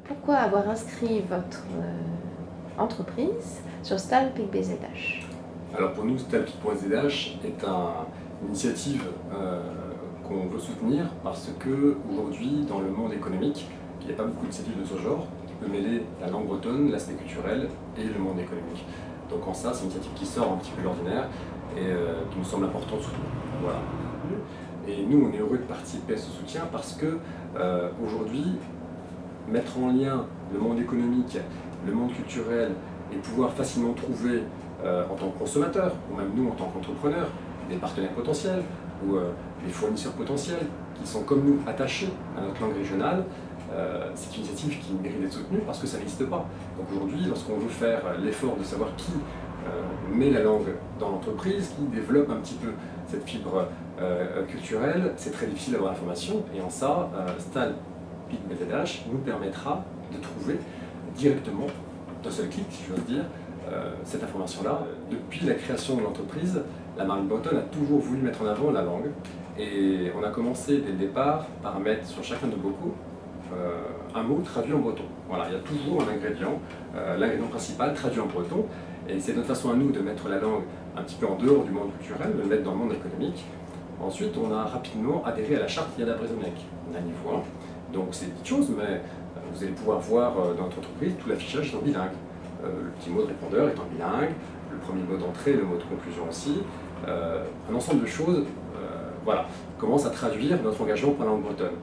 Pourquoi avoir inscrit votre entreprise sur Stalpic-BZH? Alors pour nous, Stalpic.zh est une initiative qu'on veut soutenir parce que aujourd'hui, dans le monde économique, il n'y a pas beaucoup d'initiatives de ce genre qui peut mêler la langue bretonne, l'aspect culturel et le monde économique. Donc en ça, c'est une initiative qui sort un petit peu de l'ordinaire et qui nous semble important de soutenir. Voilà. Et nous, on est heureux de participer à ce soutien parce que aujourd'hui, mettre en lien le monde économique, le monde culturel et pouvoir facilement trouver en tant que consommateur, ou même nous en tant qu'entrepreneurs, des partenaires potentiels ou des fournisseurs potentiels qui sont comme nous attachés à notre langue régionale, c'est une initiative qui mérite d'être soutenue parce que ça n'existe pas. Donc aujourd'hui, lorsqu'on veut faire l'effort de savoir qui met la langue dans l'entreprise, qui développe un petit peu cette fibre culturelle, c'est très difficile d'avoir l'information et en ça, Stalpic-BZH nous permettra de trouver directement, d'un seul clic si j'ose dire, cette information-là. Depuis la création de l'entreprise, la marque bretonne a toujours voulu mettre en avant la langue et on a commencé dès le départ par mettre sur chacun de nos bocaux un mot traduit en breton. Voilà, il y a toujours un ingrédient, l'ingrédient principal traduit en breton et c'est notre façon à nous de mettre la langue un petit peu en dehors du monde culturel, de le mettre dans le monde économique. Ensuite, on a rapidement adhéré à la charte Yada Brezhoneg. On a niveau 1, donc c'est une petite chose, mais vous allez pouvoir voir dans notre entreprise tout l'affichage est en bilingue. Le petit mot de répondeur est en bilingue, le premier mot d'entrée, le mot de conclusion aussi. Un ensemble de choses voilà, commence à traduire notre engagement pour la langue bretonne.